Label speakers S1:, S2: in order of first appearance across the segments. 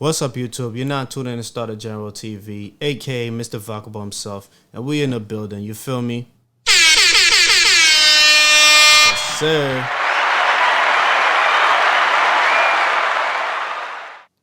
S1: What's up, YouTube? You're not tuning in to Starter General TV, aka Mr. Vagabo himself, and we in the building. You feel me? Yes, sir.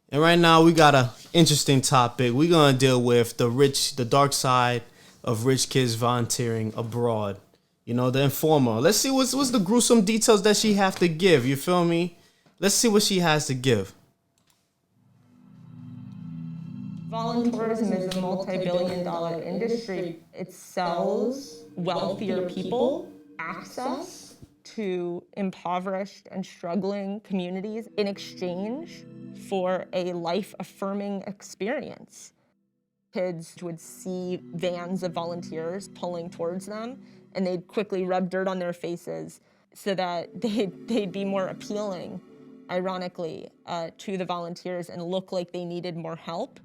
S1: And right now we got a interesting topic. We're gonna deal with the dark side of rich kids volunteering abroad. You know, the informer. Let's see what's the gruesome details that she have to give. You feel me? Let's see what she has to give.
S2: Volunteerism is a multi-billion-dollar industry. It sells wealthier people access to impoverished and struggling communities in exchange for a life-affirming experience. Kids would see vans of volunteers pulling towards them, and they'd quickly rub dirt on their faces so that they'd be more appealing, ironically, to the volunteers and look like they needed more help.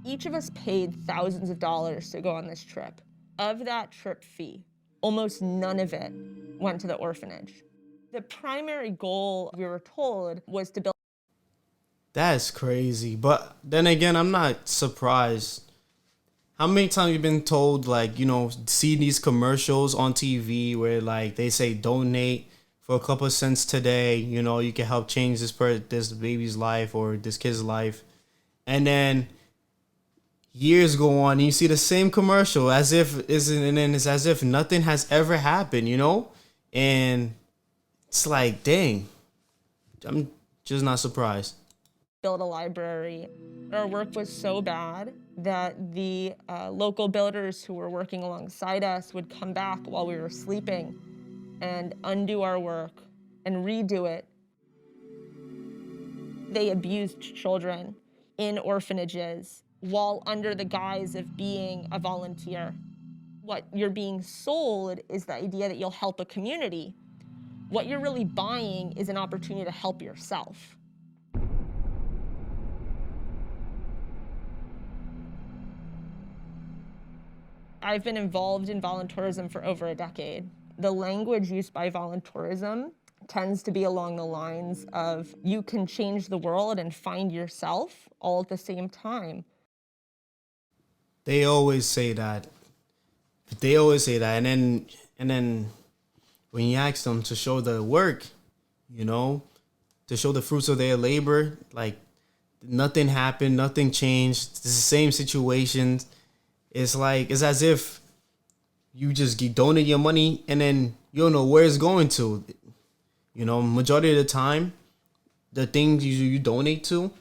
S2: Each of us paid thousands of dollars to go on this trip. Of that trip fee, almost none of it went to the orphanage. The primary goal, we were told, was to build.
S1: That's crazy. But then again, I'm not surprised. How many times you been told, like, you know, see these commercials on TV where, like, they say donate for a couple of cents today, you know, you can help change this baby's life or this kid's life. And then years go on and you see the same commercial and then it's as if nothing has ever happened, you know? And it's like, dang, I'm just not surprised.
S2: Build a library. Our work was so bad that the local builders who were working alongside us would come back while we were sleeping and undo our work and redo it. They abused children in orphanages while under the guise of being a volunteer. What you're being sold is the idea that you'll help a community. What you're really buying is an opportunity to help yourself. I've been involved in volunteerism for over a decade. The language used by volunteerism tends to be along the lines of you can change the world and find yourself all at the same time.
S1: They always say that. And then when you ask them to show the work, you know, to show the fruits of their labor, like nothing happened, nothing changed. It's the same situations. It's like, it's as if you just donate your money and then you don't know where it's going to. You know, majority of the time, the things you donate to,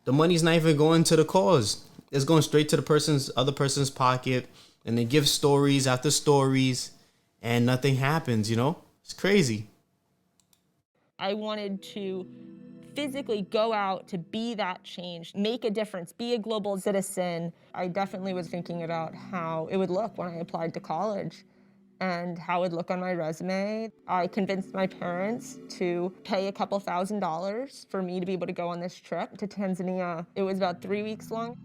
S1: the money's not even going to the cause. It's going straight to the other person's pocket, and they give stories after stories, and nothing happens, you know? It's crazy.
S2: I wanted to physically go out to be that change, make a difference, be a global citizen. I definitely was thinking about how it would look when I applied to college and how it would look on my resume. I convinced my parents to pay a couple $1,000s for me to be able to go on this trip to Tanzania. It was about 3 weeks long.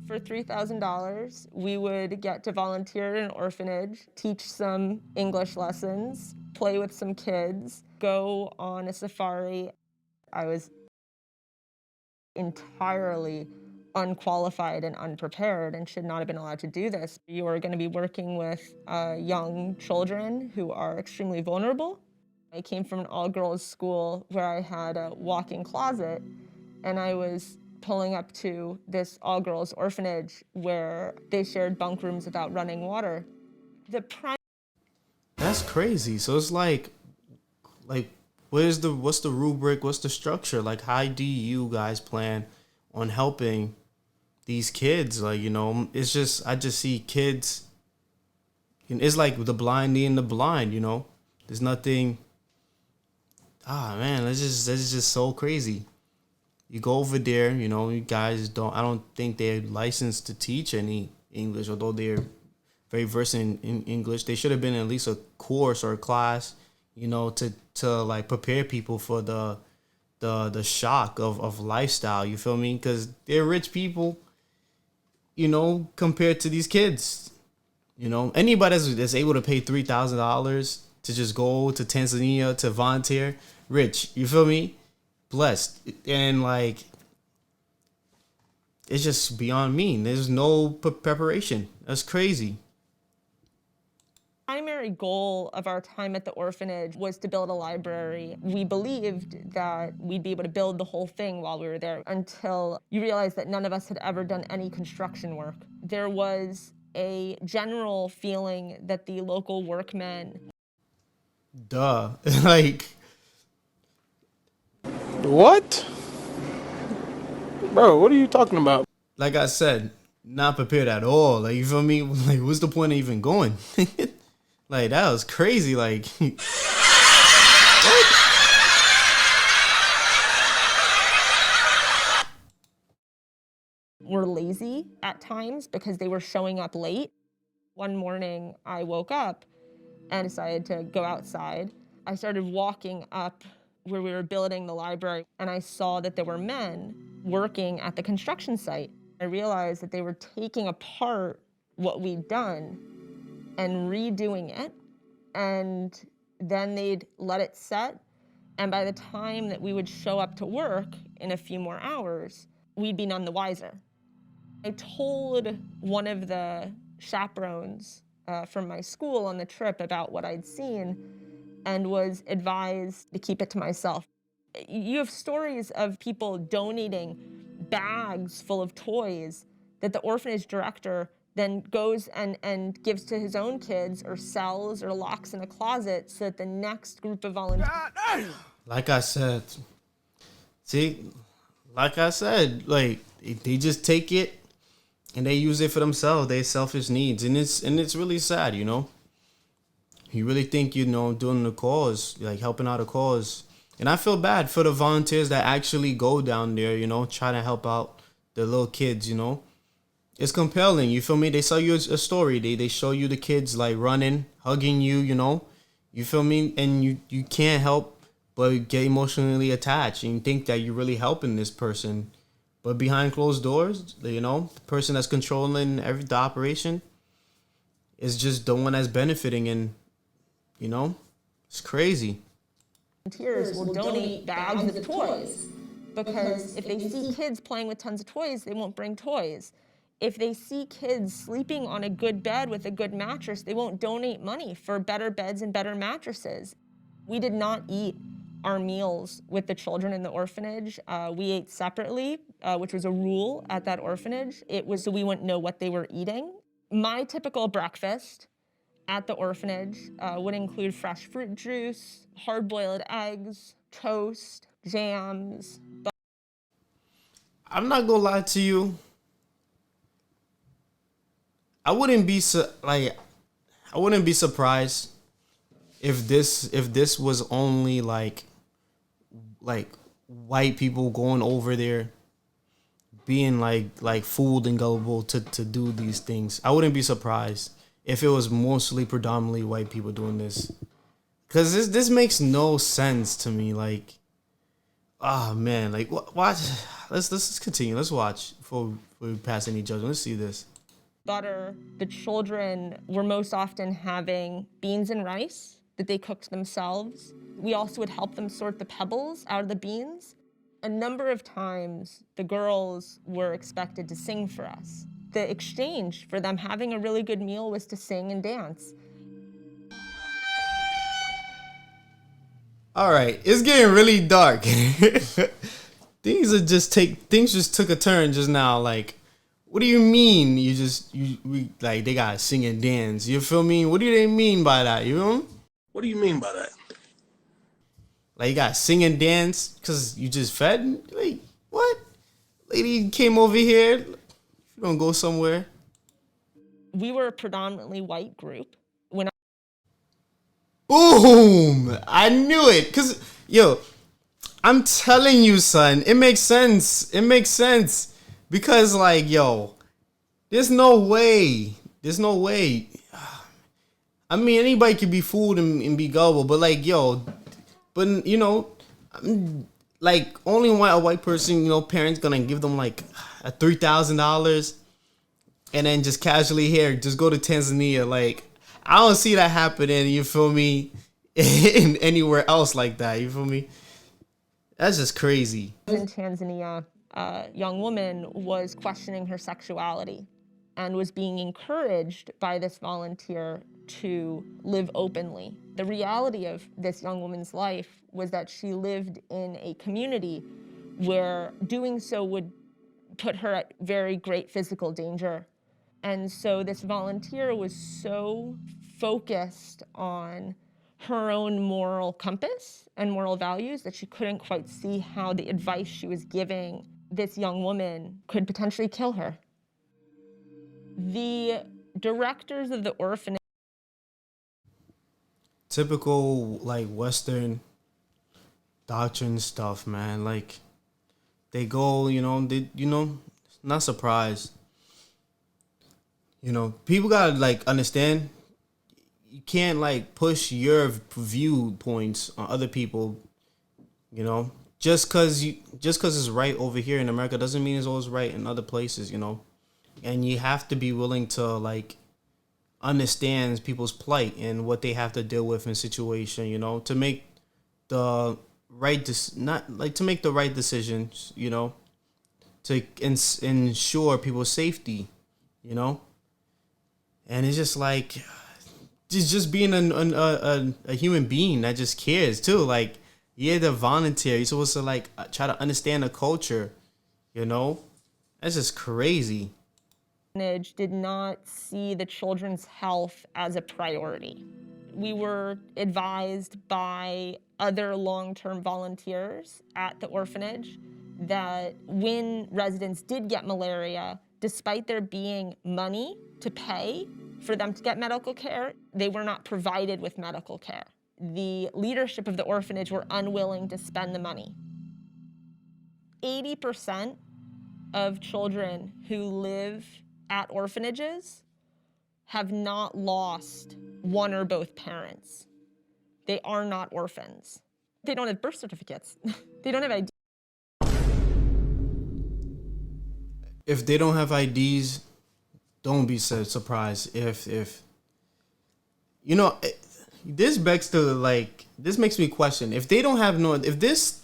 S2: For $3,000, we would get to volunteer in an orphanage, teach some English lessons, play with some kids, go on a safari. I was entirely unqualified and unprepared and should not have been allowed to do this. You are going to be working with young children who are extremely vulnerable. I came from an all-girls school where I had a walk-in closet, and I was pulling up to this all-girls orphanage where they shared bunk rooms without running water.
S1: That's crazy. So it's like what's the rubric? What's the structure? Like, how do you guys plan on helping these kids? Like, you know, I just see kids. It's like the blind leading the blind. You know, there's nothing. Man, that's just so crazy. You go over there, you know, you guys I don't think they're licensed to teach any English, although they're very versed in English. They should have been at least a course or a class, you know, to like prepare people for the shock of lifestyle. You feel me? Because they're rich people, you know, compared to these kids. You know, anybody that's able to pay $3,000 to just go to Tanzania to volunteer, rich. You feel me? Blessed. And like, it's just beyond me. There's no preparation. That's crazy.
S2: Primary goal of our time at the orphanage was to build a library. We believed that we'd be able to build the whole thing while we were there until you realize that none of us had ever done any construction work. There was a general feeling that the local workmen.
S1: Duh. Like,
S3: What? Bro, what are you talking about?
S1: like I said, not prepared at all. Like, you feel me? Like, what's the point of even going? Like, that was crazy. Like, what?
S2: Were lazy at times because they were showing up late. One morning, I woke up and decided to go outside. I started walking up where we were building the library, and I saw that there were men working at the construction site. I realized that they were taking apart what we'd done and redoing it, and then they'd let it set, and by the time that we would show up to work in a few more hours, we'd be none the wiser. I told one of the chaperones from my school on the trip about what I'd seen and was advised to keep it to myself. You have stories of people donating bags full of toys that the orphanage director then goes and gives to his own kids or sells or locks in a closet so that the next group of volunteers.
S1: Like I said, see, like I said, like, they just take it and they use it for themselves, their selfish needs. And it's really sad, you know? You really think, you know, doing the cause, like helping out a cause. And I feel bad for the volunteers that actually go down there, you know, trying to help out the little kids, you know. It's compelling, you feel me? They sell you a story. They show you the kids like running, hugging you, you know. You feel me? And you can't help but get emotionally attached and you think that you're really helping this person. But behind closed doors, you know, the person that's controlling the operation is just the one that's benefiting, and you know, it's crazy.
S2: Volunteers will donate bags of toys because if they see kids playing with tons of toys, they won't bring toys. If they see kids sleeping on a good bed with a good mattress, they won't donate money for better beds and better mattresses. We did not eat our meals with the children in the orphanage. We ate separately, which was a rule at that orphanage. It was so we wouldn't know what they were eating. My typical breakfast at the orphanage would include fresh fruit juice, hard-boiled eggs, toast, jams.
S1: I'm not gonna lie to you. I wouldn't be I wouldn't be surprised if this was only like white people going over there being like fooled and gullible to do these things. I wouldn't be surprised if it was mostly predominantly white people doing this. Cause this makes no sense to me. Like, oh man, like what? Let's continue. Let's watch before we pass any judgment. Let's see this.
S2: Butter. The children were most often having beans and rice that they cooked themselves. We also would help them sort the pebbles out of the beans. A number of times, the girls were expected to sing for us. The exchange for them having a really good meal was to sing and dance.
S1: All right, it's getting really dark. Things just took a turn just now. Like, what do you mean? Like they gotta sing and dance? You feel me? What do they mean by that? You know?
S3: What do you mean by that?
S1: Like you gotta sing and dance because you just fed? Like what? Lady came over here. You don't go somewhere.
S2: We were a predominantly white group.
S1: Boom! I knew it. Cause yo, I'm telling you, son, it makes sense. It makes sense. Because like, yo, there's no way. There's no way. I mean, anybody can be fooled and be gullible, but like, yo, but you know, like only a white person, you know, parents gonna give them like a $3,000 and then just casually here, just go to Tanzania. Like, I don't see that happening, you feel me, in anywhere else like that, you feel me? That's just crazy.
S2: In Tanzania, young woman was questioning her sexuality and was being encouraged by this volunteer to live openly. The reality of this young woman's life was that she lived in a community where doing so would put her at very great physical danger. And so this volunteer was so focused on her own moral compass and moral values that she couldn't quite see how the advice she was giving this young woman could potentially kill her. The directors of the orphanage.
S1: Typical like Western doctrine stuff, man. Like they go, not surprised. People gotta like understand. You can't like push your viewpoints on other people. Just cause it's right over here in America doesn't mean it's always right in other places. And you have to be willing to like understand people's plight and what they have to deal with in situation. To make the not like to make the right decisions. To ensure people's safety. And it's just like just being a human being that just cares too. Like you're the volunteer. You're supposed to like try to understand the culture. That's just crazy.
S2: Did not see the children's health as a priority. We were advised by other long-term volunteers at the orphanage that when residents did get malaria, despite there being money to pay for them to get medical care, they were not provided with medical care. The leadership of the orphanage were unwilling to spend the money. 80% of children who live at orphanages have not lost one or both parents. They are not orphans. They don't have birth certificates. They don't have ID.
S1: If they don't have IDs, don't be so surprised if this begs to like this makes me question if they don't have no if this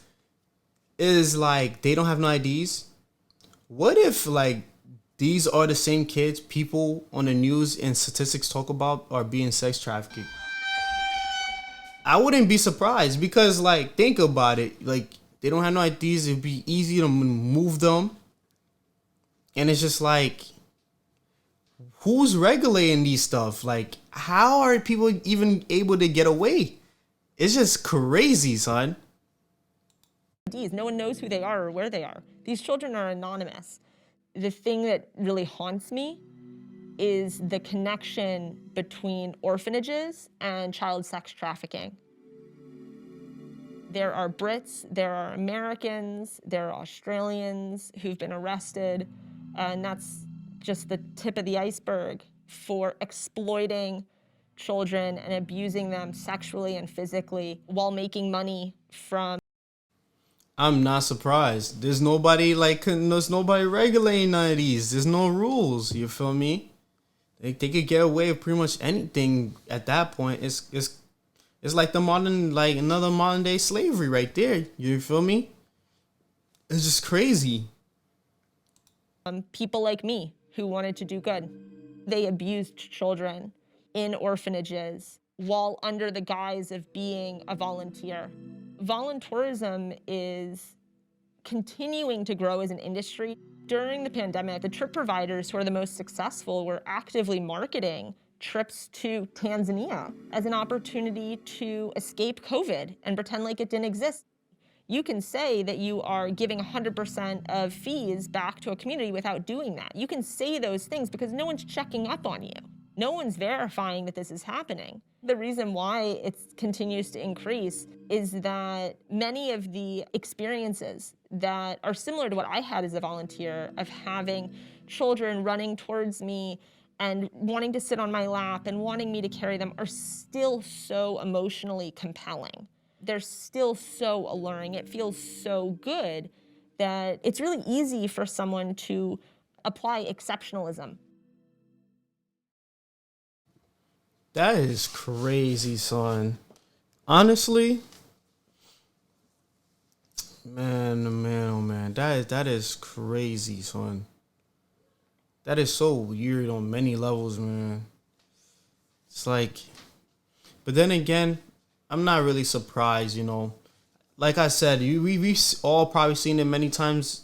S1: is like they don't have no IDs, what if like these are the same kids people on the news and statistics talk about are being sex trafficked? I wouldn't be surprised because like think about it, like they don't have no IDs, it'd be easy to move them. And it's just like who's regulating these stuff? Like how are people even able to get away? It's just crazy, son.
S2: IDs. No one knows who they are or where they are. These children are anonymous. The thing that really haunts me is the connection between orphanages and child sex trafficking. There are Brits, there are Americans, there are Australians who've been arrested, and that's just the tip of the iceberg for exploiting children and abusing them sexually and physically while making money from.
S1: I'm not surprised. There's nobody regulating none of these. There's no rules. You feel me? They could get away with pretty much anything at that point. It's like another modern day slavery right there. You feel me? It's just crazy.
S2: People like me who wanted to do good. They abused children in orphanages while under the guise of being a volunteer. Volunteerism is continuing to grow as an industry. During the pandemic, the trip providers who are the most successful were actively marketing trips to Tanzania as an opportunity to escape COVID and pretend like it didn't exist. You can say that you are giving 100% of fees back to a community without doing that. You can say those things because no one's checking up on you. No one's verifying that this is happening. The reason why it continues to increase is that many of the experiences that are similar to what I had as a volunteer of having children running towards me and wanting to sit on my lap and wanting me to carry them are still so emotionally compelling. They're still so alluring. It feels so good that it's really easy for someone to apply exceptionalism.
S1: That is crazy, son. Honestly, Man, oh man, that is crazy, son. That is so weird on many levels, man. It's like, but then again, I'm not really surprised, you know. Like I said, we've all probably seen it many times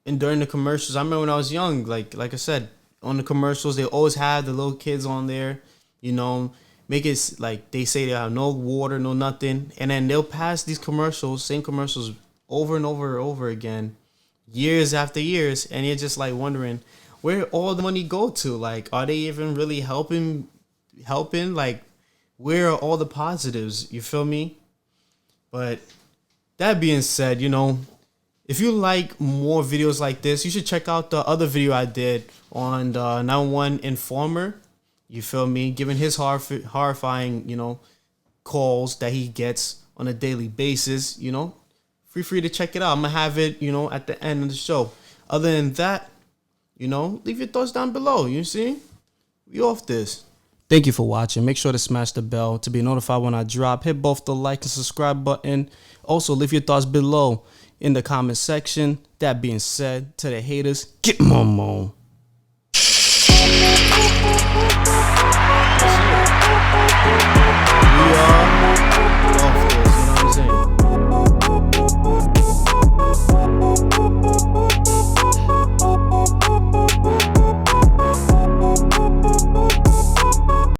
S1: and during the commercials. I remember when I was young, like I said, on the commercials, they always had the little kids on there, you know, make it like they say they have no water, no nothing, and then they'll pass these commercials, same commercials, over and over and over again, years after years, and you're just like wondering where all the money go to. Like, are they even really helping? Like, where are all the positives? You feel me? But that being said, you know, if you like more videos like this, you should check out the other video I did on the 911 Informer. You feel me? Giving his horrifying, you know, calls that he gets on a daily basis, you know. Feel free to check it out. I'm going to have it, you know, at the end of the show. Other than that, you know, leave your thoughts down below. You see? We off this. Thank you for watching. Make sure to smash the bell to be notified when I drop. Hit both the like and subscribe button. Also, leave your thoughts below in the comment section. That being said, to the haters, get momo. We are